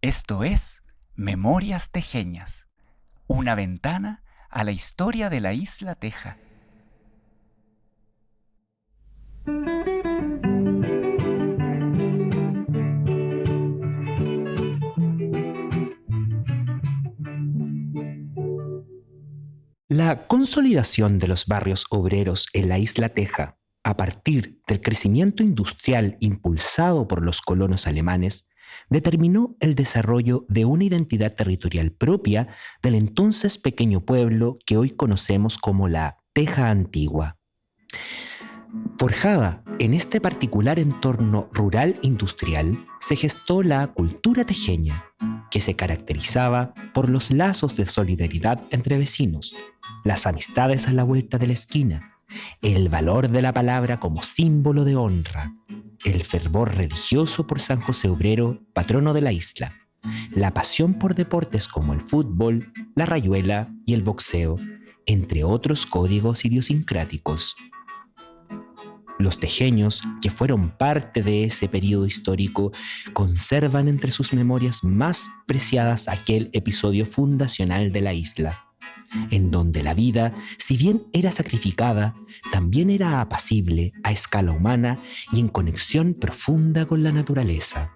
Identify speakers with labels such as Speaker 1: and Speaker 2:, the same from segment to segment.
Speaker 1: Esto es Memorias Tejeñas, una ventana a la historia de la isla Teja.
Speaker 2: La consolidación de los barrios obreros en la isla Teja, a partir del crecimiento industrial impulsado por los colonos alemanes, determinó el desarrollo de una identidad territorial propia del entonces pequeño pueblo que hoy conocemos como la Teja Antigua. Forjada en este particular entorno rural industrial, se gestó la cultura tejeña, que se caracterizaba por los lazos de solidaridad entre vecinos, las amistades a la vuelta de la esquina, el valor de la palabra como símbolo de honra, el fervor religioso por San José Obrero, patrono de la isla, la pasión por deportes como el fútbol, la rayuela y el boxeo, entre otros códigos idiosincráticos. Los tejeños, que fueron parte de ese periodo histórico, conservan entre sus memorias más preciadas aquel episodio fundacional de la isla, en donde la vida, si bien era sacrificada, también era apacible a escala humana y en conexión profunda con la naturaleza.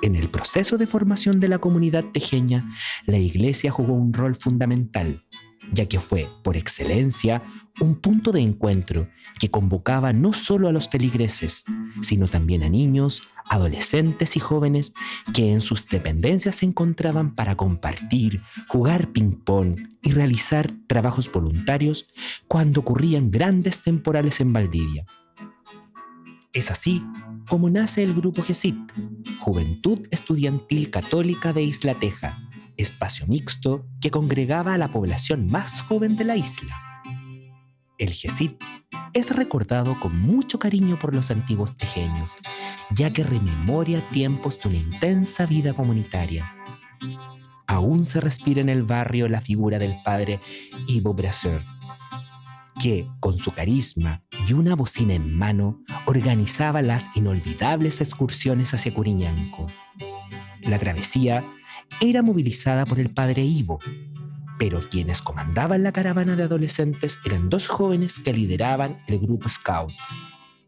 Speaker 2: En el proceso de formación de la comunidad tejeña, la iglesia jugó un rol fundamental, ya que fue, por excelencia, un punto de encuentro que convocaba no solo a los feligreses, sino también a niños, adolescentes y jóvenes que en sus dependencias se encontraban para compartir, jugar ping-pong y realizar trabajos voluntarios cuando ocurrían grandes temporales en Valdivia. Es así como nace el Grupo GESIT, Juventud Estudiantil Católica de Isla Teja, espacio mixto que congregaba a la población más joven de la isla. El GESIT es recordado con mucho cariño por los antiguos tejeños, ya que rememora tiempos de una intensa vida comunitaria. Aún se respira en el barrio la figura del padre Ivo Brasseur, que, con su carisma y una bocina en mano, organizaba las inolvidables excursiones hacia Curiñanco. La travesía era movilizada por el padre Ivo, pero quienes comandaban la caravana de adolescentes eran dos jóvenes que lideraban el grupo Scout,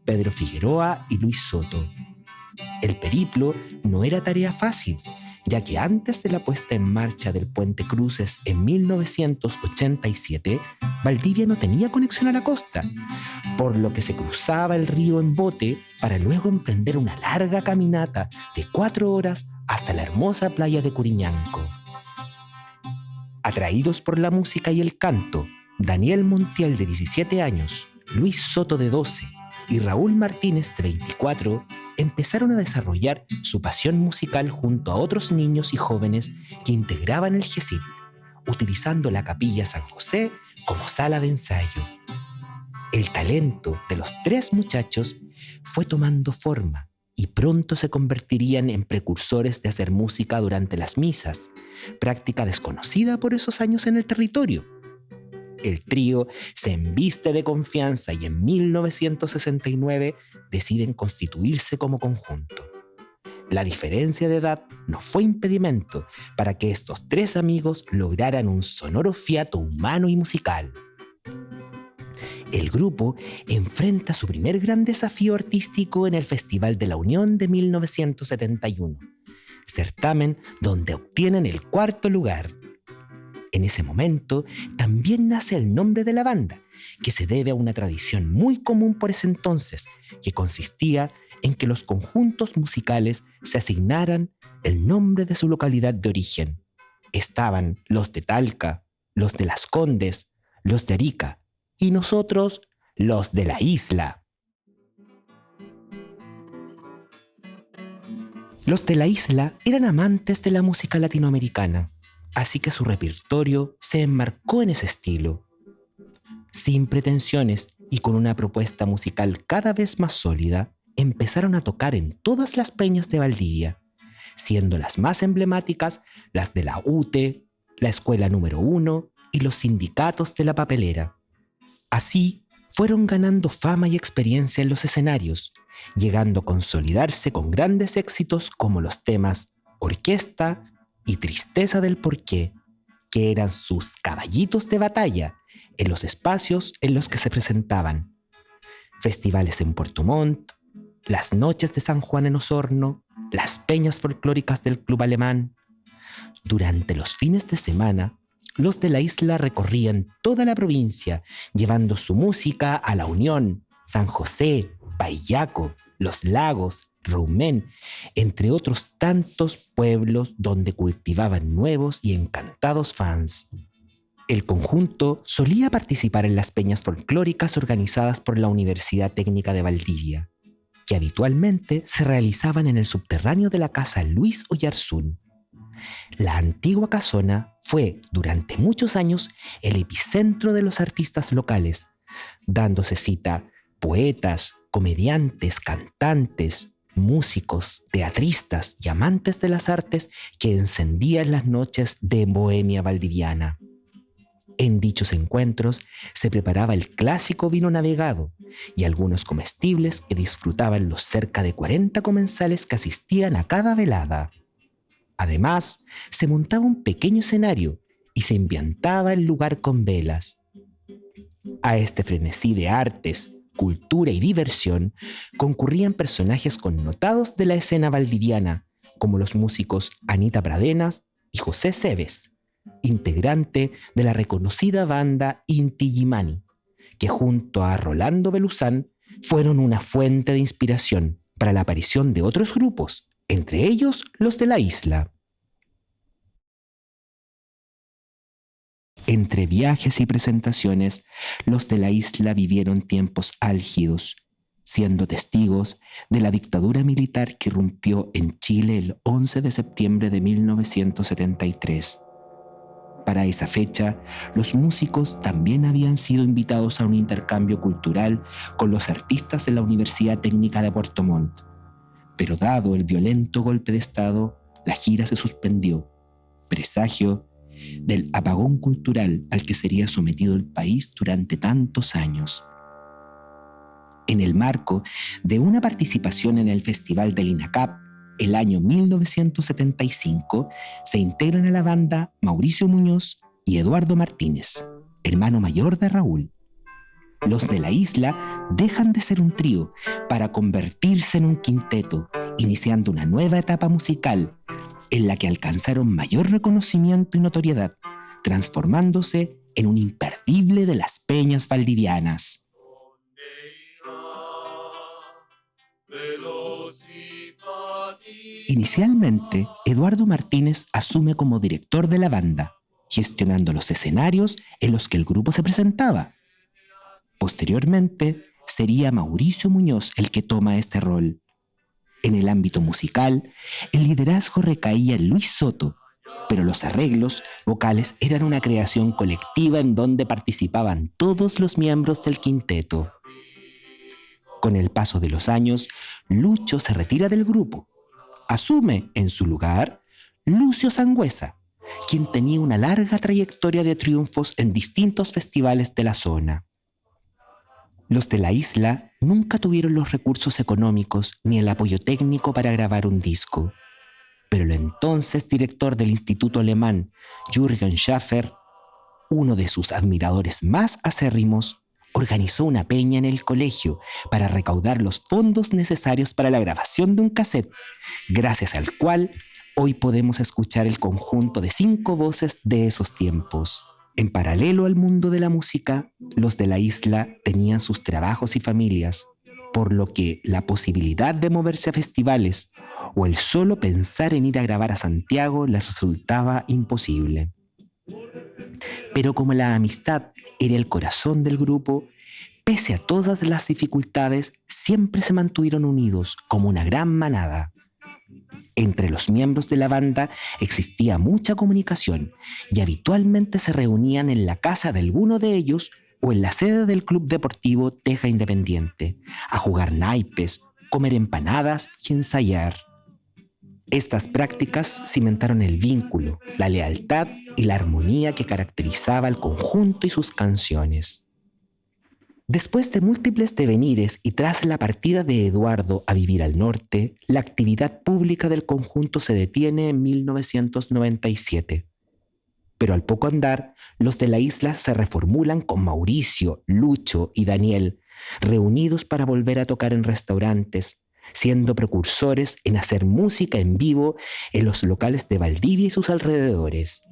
Speaker 2: Pedro Figueroa y Luis Soto. El periplo no era tarea fácil, ya que antes de la puesta en marcha del Puente Cruces en 1987, Valdivia no tenía conexión a la costa, por lo que se cruzaba el río en bote para luego emprender una larga caminata de 4 horas hasta la hermosa playa de Curiñanco. Atraídos por la música y el canto, Daniel Montiel, de 17 años, Luis Soto, de 12, y Raúl Martínez, de 24, empezaron a desarrollar su pasión musical junto a otros niños y jóvenes que integraban el GESIT, utilizando la Capilla San José como sala de ensayo. El talento de los 3 muchachos fue tomando forma y pronto se convertirían en precursores de hacer música durante las misas, práctica desconocida por esos años en el territorio. El trío se embiste de confianza y en 1969 deciden constituirse como conjunto. La diferencia de edad no fue impedimento para que estos 3 amigos lograran un sonoro fiato humano y musical. El grupo enfrenta su primer gran desafío artístico en el Festival de la Unión de 1971, certamen donde obtienen el 4º lugar. En ese momento también nace el nombre de la banda, que se debe a una tradición muy común por ese entonces, que consistía en que los conjuntos musicales se asignaran el nombre de su localidad de origen. Estaban los de Talca, los de Las Condes, los de Arica, y nosotros, los de la isla. Los de la isla eran amantes de la música latinoamericana, así que su repertorio se enmarcó en ese estilo. Sin pretensiones y con una propuesta musical cada vez más sólida, empezaron a tocar en todas las peñas de Valdivia, siendo las más emblemáticas las de la UTE, la Escuela Número 1 y los sindicatos de la papelera. Así fueron ganando fama y experiencia en los escenarios, llegando a consolidarse con grandes éxitos como los temas orquesta y tristeza del porqué, que eran sus caballitos de batalla en los espacios en los que se presentaban. Festivales en Puerto Montt, las noches de San Juan en Osorno, las peñas folclóricas del Club Alemán. Durante los fines de semana, los de la isla recorrían toda la provincia, llevando su música a La Unión, San José, Paillaco, Los Lagos, Rumén, entre otros tantos pueblos donde cultivaban nuevos y encantados fans. El conjunto solía participar en las peñas folclóricas organizadas por la Universidad Técnica de Valdivia, que habitualmente se realizaban en el subterráneo de la casa Luis Oyarzún. La antigua casona fue, durante muchos años, el epicentro de los artistas locales, dándose cita poetas, comediantes, cantantes, músicos, teatristas y amantes de las artes que encendían las noches de bohemia valdiviana. En dichos encuentros se preparaba el clásico vino navegado y algunos comestibles que disfrutaban los cerca de 40 comensales que asistían a cada velada. Además, se montaba un pequeño escenario y se ambientaba el lugar con velas. A este frenesí de artes, cultura y diversión concurrían personajes connotados de la escena valdiviana, como los músicos Anita Pradenas y José Cebes, integrante de la reconocida banda Inti Illimani, que junto a Rolando Beluzán fueron una fuente de inspiración para la aparición de otros grupos, entre ellos los de la isla. Entre viajes y presentaciones, los de la isla vivieron tiempos álgidos, siendo testigos de la dictadura militar que irrumpió en Chile el 11 de septiembre de 1973. Para esa fecha, los músicos también habían sido invitados a un intercambio cultural con los artistas de la Universidad Técnica de Puerto Montt. Pero dado el violento golpe de Estado, la gira se suspendió, presagio del apagón cultural al que sería sometido el país durante tantos años. En el marco de una participación en el Festival del INACAP, el año 1975, se integran a la banda Mauricio Muñoz y Eduardo Martínez, hermano mayor de Raúl. Los de la isla dejan de ser un trío para convertirse en un quinteto, iniciando una nueva etapa musical en la que alcanzaron mayor reconocimiento y notoriedad, transformándose en un imperdible de las peñas valdivianas. Inicialmente, Eduardo Martínez asume como director de la banda, gestionando los escenarios en los que el grupo se presentaba. Posteriormente, sería Mauricio Muñoz el que toma este rol. En el ámbito musical, el liderazgo recaía en Luis Soto, pero los arreglos vocales eran una creación colectiva en donde participaban todos los miembros del quinteto. Con el paso de los años, Lucho se retira del grupo. Asume en su lugar Lucio Sangüesa, quien tenía una larga trayectoria de triunfos en distintos festivales de la zona. Los de la isla nunca tuvieron los recursos económicos ni el apoyo técnico para grabar un disco, pero el entonces director del Instituto Alemán, Jürgen Schaffer, uno de sus admiradores más acérrimos, organizó una peña en el colegio para recaudar los fondos necesarios para la grabación de un cassette, gracias al cual hoy podemos escuchar el conjunto de 5 voces de esos tiempos. En paralelo al mundo de la música, los de la isla tenían sus trabajos y familias, por lo que la posibilidad de moverse a festivales o el solo pensar en ir a grabar a Santiago les resultaba imposible. Pero como la amistad era el corazón del grupo, pese a todas las dificultades, siempre se mantuvieron unidos como una gran manada. Entre los miembros de la banda existía mucha comunicación y habitualmente se reunían en la casa de alguno de ellos o en la sede del Club Deportivo Teja Independiente, a jugar naipes, comer empanadas y ensayar. Estas prácticas cimentaron el vínculo, la lealtad y la armonía que caracterizaba al conjunto y sus canciones. Después de múltiples devenires y tras la partida de Eduardo a vivir al norte, la actividad pública del conjunto se detiene en 1997. Pero al poco andar, los de la isla se reformulan con Mauricio, Lucho y Daniel, reunidos para volver a tocar en restaurantes, siendo precursores en hacer música en vivo en los locales de Valdivia y sus alrededores.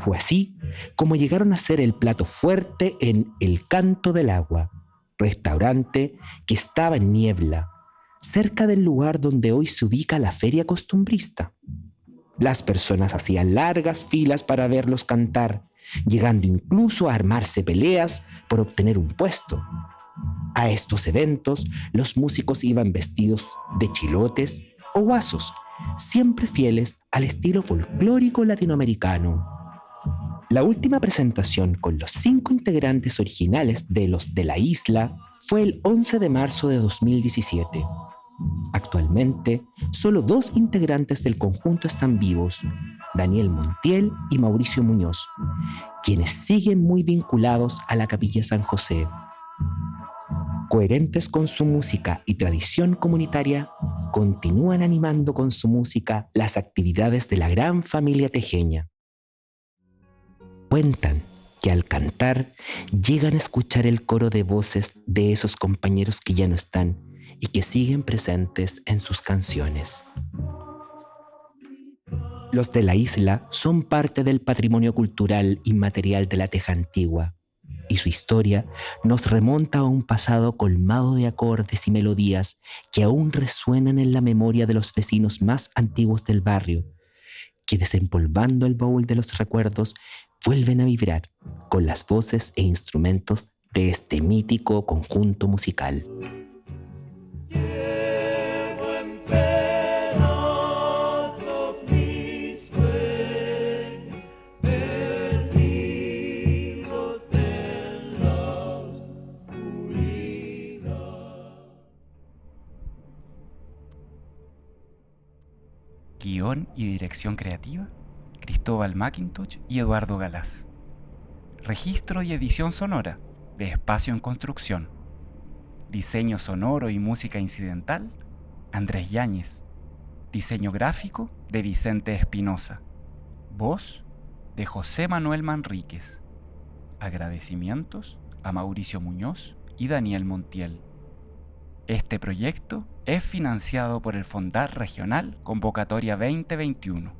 Speaker 2: Fue así como llegaron a ser el plato fuerte en El Canto del Agua, restaurante que estaba en Niebla, cerca del lugar donde hoy se ubica la feria costumbrista. Las personas hacían largas filas para verlos cantar, llegando incluso a armarse peleas por obtener un puesto. A estos eventos, los músicos iban vestidos de chilotes o guasos, siempre fieles al estilo folclórico latinoamericano. La última presentación con los 5 integrantes originales de Los de la Isla fue el 11 de marzo de 2017. Actualmente, solo 2 integrantes del conjunto están vivos, Daniel Montiel y Mauricio Muñoz, quienes siguen muy vinculados a la Capilla San José. Coherentes con su música y tradición comunitaria, continúan animando con su música las actividades de la gran familia tejeña. Cuentan que al cantar llegan a escuchar el coro de voces de esos compañeros que ya no están y que siguen presentes en sus canciones. Los de la isla son parte del patrimonio cultural inmaterial de la Teja Antigua, y su historia nos remonta a un pasado colmado de acordes y melodías que aún resuenan en la memoria de los vecinos más antiguos del barrio, que desempolvando el baúl de los recuerdos vuelven a vibrar con las voces e instrumentos de este mítico conjunto musical.
Speaker 1: Guión y dirección creativa, Cristóbal McIntosh y Eduardo Galás. Registro y edición sonora, de Espacio en Construcción. Diseño sonoro y música incidental, Andrés Yáñez. Diseño gráfico, de Vicente Espinosa. Voz, de José Manuel Manríquez. Agradecimientos a Mauricio Muñoz y Daniel Montiel. Este proyecto es financiado por el Fondar Regional Convocatoria 2021.